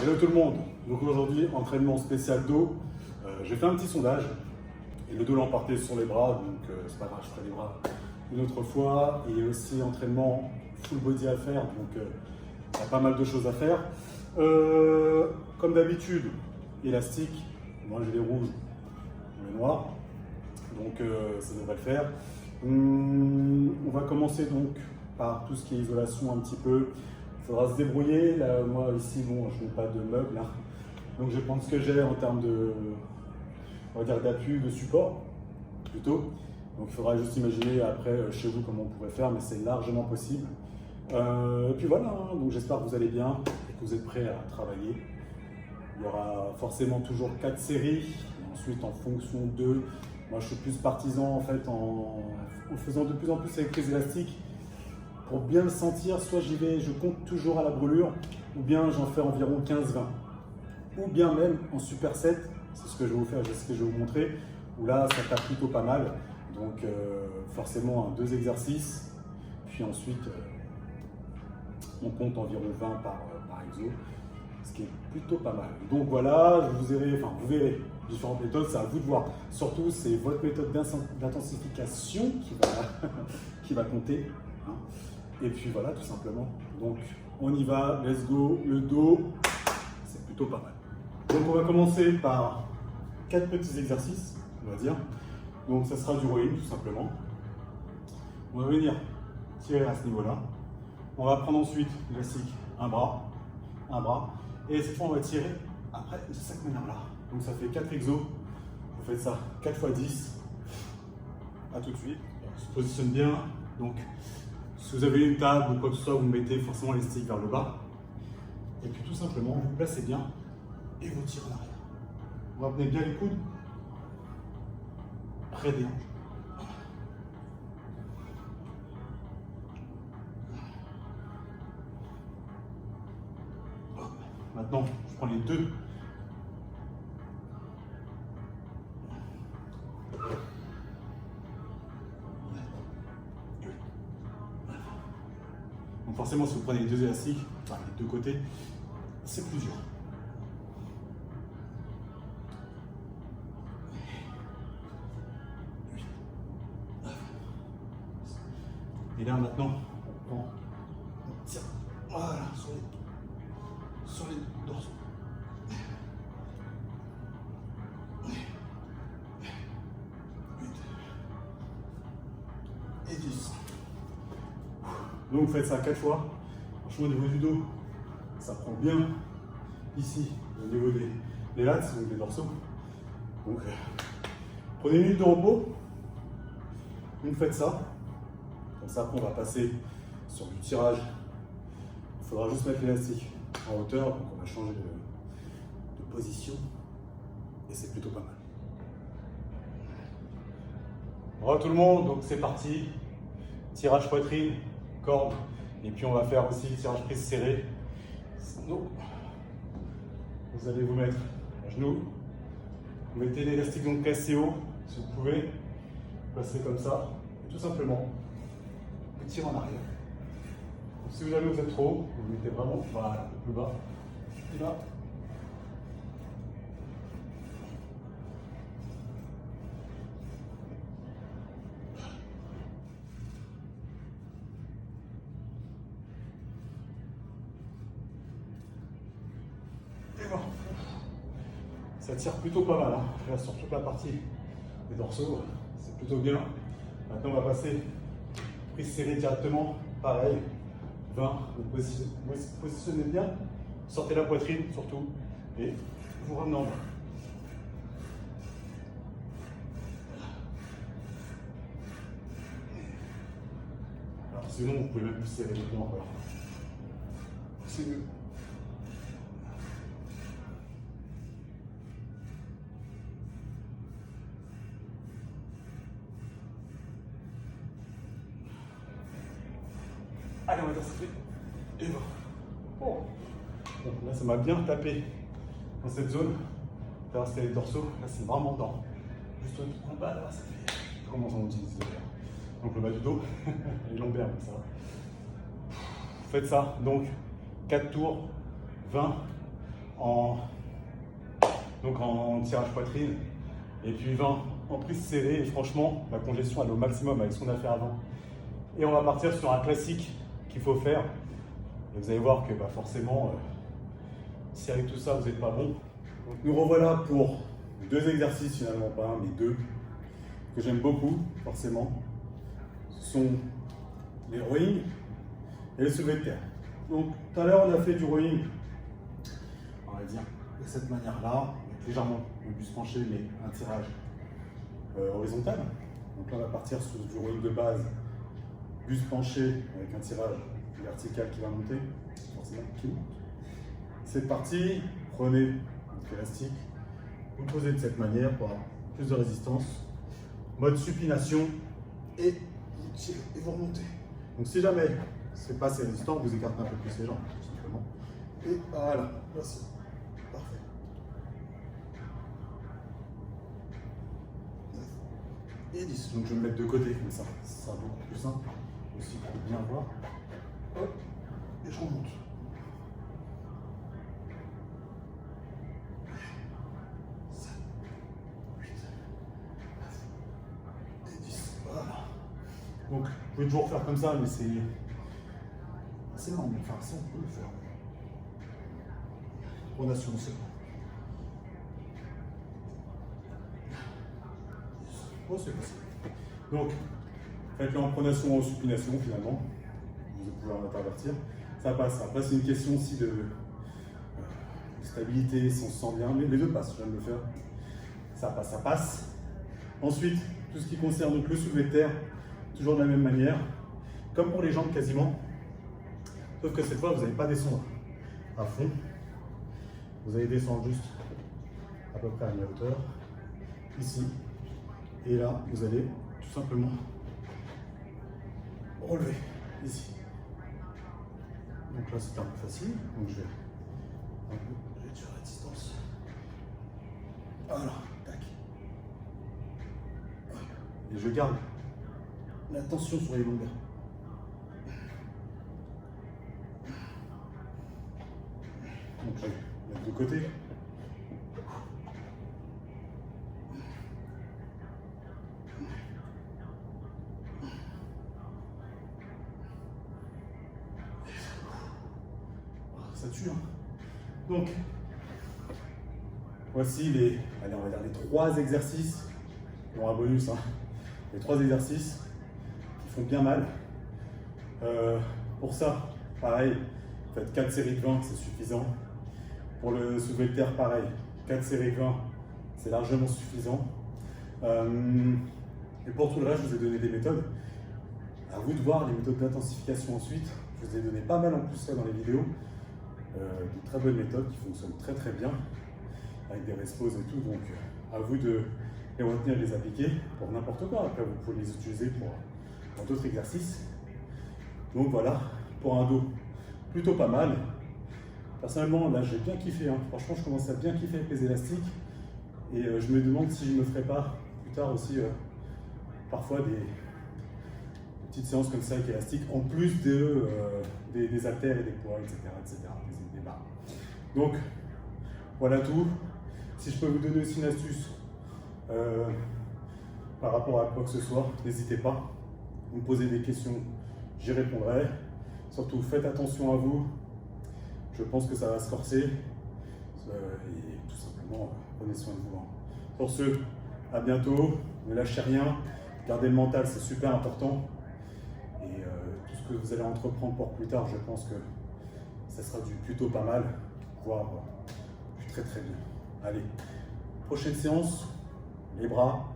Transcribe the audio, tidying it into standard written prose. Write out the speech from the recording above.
Hello tout le monde, donc aujourd'hui entraînement spécial dos. J'ai fait un petit sondage et le dos l'emportait sur les bras, donc c'est pas grave, je ferai les bras une autre fois. Et aussi entraînement full body à faire, donc il y a pas mal de choses à faire. Comme d'habitude, élastique, moi j'ai les rouges ou les noirs, donc ça devrait le faire. On va commencer donc par tout ce qui est isolation un petit peu. Il faudra se débrouiller. Là, moi ici, bon, je n'ai pas de meubles, hein. Donc je vais prendre ce que j'ai en termes de, on va dire, d'appui, de support plutôt. Donc il faudra juste imaginer après chez vous comment on pourrait faire, mais c'est largement possible. Et puis voilà, hein. Donc j'espère que vous allez bien et que vous êtes prêts à travailler. Il y aura forcément toujours 4 séries, et ensuite en fonction de, moi je suis plus partisan en fait en faisant de plus en plus avec les élastiques. Pour bien le sentir, soit j'y vais, je compte toujours à la brûlure, ou bien j'en fais environ 15-20. Ou bien même en superset, c'est ce que je vais vous faire, c'est ce que je vais vous montrer, où là ça tape plutôt pas mal. Donc forcément 2 exercices, puis ensuite on compte environ 20 par exo, ce qui est plutôt pas mal. Donc voilà, vous verrez différentes méthodes, c'est à vous de voir. Surtout c'est votre méthode d'intensification qui va compter, hein. Et puis voilà, tout simplement. Donc on y va, let's go. Le dos, c'est plutôt pas mal. Donc on va commencer par 4 petits exercices, on va dire. Donc ça sera du rowing, tout simplement. On va venir tirer à ce niveau-là. On va prendre ensuite l'élastique, un bras. Et cette fois on va tirer après de cette manière-là. Donc ça fait 4 exos. Vous faites ça 4 x 10. A tout de suite. On se positionne bien. Donc si vous avez une table ou quoi que ce soit, vous mettez forcément l'élastique vers le bas. Et puis tout simplement, vous vous placez bien et vous tirez en arrière. On va venir bien les coudes près des hanches. Maintenant, je prends les deux. Donc forcément, si vous prenez les deux élastiques, enfin les deux côtés, c'est plus dur. Et là maintenant, on prend, on tire, voilà, sur les dorsaux. Et 10. Donc vous faites ça 4 fois. Franchement, au niveau du dos, ça prend bien ici, au niveau des lats, donc des dorsaux. Donc prenez une minute de repos. Vous faites ça. Comme ça, après, on va passer sur du tirage. Il faudra juste mettre l'élastique en hauteur, donc on va changer de position. Et c'est plutôt pas mal. Voilà tout le monde, donc c'est parti. Tirage poitrine, corde, et puis on va faire aussi tirage prise serré. Donc, vous allez vous mettre à genoux. Vous mettez l'élastique donc cassé haut, si vous pouvez. Passer comme ça, et tout simplement. Vous tirez en arrière. Donc, si vous êtes trop haut, vous mettez vraiment voilà, un peu plus bas. Et là. Et voilà. Ça tire plutôt pas mal, hein. Là, sur toute la partie des dorsaux, c'est plutôt bien. Maintenant, on va passer prise serrée directement, pareil, 20, vous positionnez bien, sortez la poitrine surtout, et vous ramenez en bas. Alors sinon, vous pouvez même plus serrer les poings encore. C'est mieux. Allez, on va dire et voilà. Oh. Bon, là, ça m'a bien tapé dans cette zone. Là, c'était les dorsaux. Là, c'est vraiment dans. Juste en bas, là, ça fait. Comment on utilise d'ailleurs. Donc, le bas du dos, les lombaires, comme ça. Faites ça. Donc, 4 tours, 20. donc en tirage poitrine, et puis 20 en prise serrée, et franchement, la congestion elle est au maximum avec ce qu'on a fait avant. Et on va partir sur un classique qu'il faut faire, et vous allez voir que bah, forcément, si avec tout ça vous n'êtes pas bon. Donc nous revoilà pour 2 exercices, finalement pas un, mais 2, que j'aime beaucoup, forcément. Ce sont les rowing et le soulevé de terre. Donc tout à l'heure, on a fait du rowing, on va dire, de cette manière-là, avec légèrement le buste penché, mais un tirage horizontal. Donc là, on va partir sur du rowing de base, buste penché, avec un tirage vertical qui va monter, forcément qui monte. C'est parti, prenez votre élastique, vous posez de cette manière pour avoir plus de résistance. Mode supination, et vous tirez et vous remontez. Donc si jamais c'est pas assez résistant, vous écartez un peu plus les jambes, tout simplement. Et voilà, voici. Parfait. 9 et 10. Donc je vais me mettre de côté comme ça. Ça sera beaucoup plus simple aussi pour bien voir. Hop, et je remonte. 7, 8, 9 et 10. Voilà. Donc vous pouvez toujours faire comme ça, mais c'est lent, mais enfin ça on peut le faire. Pronation, c'est bon. Oh, c'est facile. Donc, faites-le en pronation ou en supination finalement. Vous pouvez en intervertir. Ça passe. Après, c'est une question aussi de stabilité, si on se sent bien. Mais les deux passent, je viens de le faire. Ça passe, ça passe. Ensuite, tout ce qui concerne donc, le soulevé de terre, toujours de la même manière. Comme pour les jambes quasiment. Sauf que cette fois, vous n'allez pas descendre à fond. Vous allez descendre juste à peu près à mi-hauteur, ici. Et là, vous allez tout simplement relever, ici. Donc là, c'est un peu facile. Donc je vais un peu réduire la distance. Voilà, tac. Et je garde la tension sur les longueurs. Donc je vais mettre de côté. Ça tue, hein. Donc, voici les, allez, on va dire les 3 exercices, bon, un bonus, hein. Les 3 exercices qui font bien mal. Pour ça, pareil, faites 4 séries de 20, c'est suffisant. Pour le soulevé de terre, pareil, 4 séries de 20, c'est largement suffisant. Et pour tout le reste, je vous ai donné des méthodes. À vous de voir les méthodes d'intensification ensuite. Je vous ai donné pas mal en plus ça dans les vidéos. De très bonnes méthodes qui fonctionnent très très bien, avec des respos et tout. Donc à vous de les retenir et les appliquer pour n'importe quoi. Après, vous pouvez les utiliser pour d'autres exercices. Donc voilà, pour un dos plutôt pas mal. Personnellement, là, j'ai bien kiffé. Hein. Franchement, je commence à bien kiffer avec les élastiques. Et je me demande si je ne me ferai pas plus tard aussi parfois des petites séances comme ça avec élastiques, en plus des haltères et des poids, etc. Des barres. Donc, voilà tout. Si je peux vous donner aussi une astuce par rapport à quoi que ce soit, n'hésitez pas. Vous me posez des questions, j'y répondrai. Surtout, faites attention à vous. Je pense que ça va se corser. Et tout simplement, prenez soin de vous. Pour ce, à bientôt. Ne lâchez rien. Gardez le mental, c'est super important. Et tout ce que vous allez entreprendre pour plus tard, je pense que ça sera du plutôt pas mal, voire du très très bien. Allez, prochaine séance, les bras.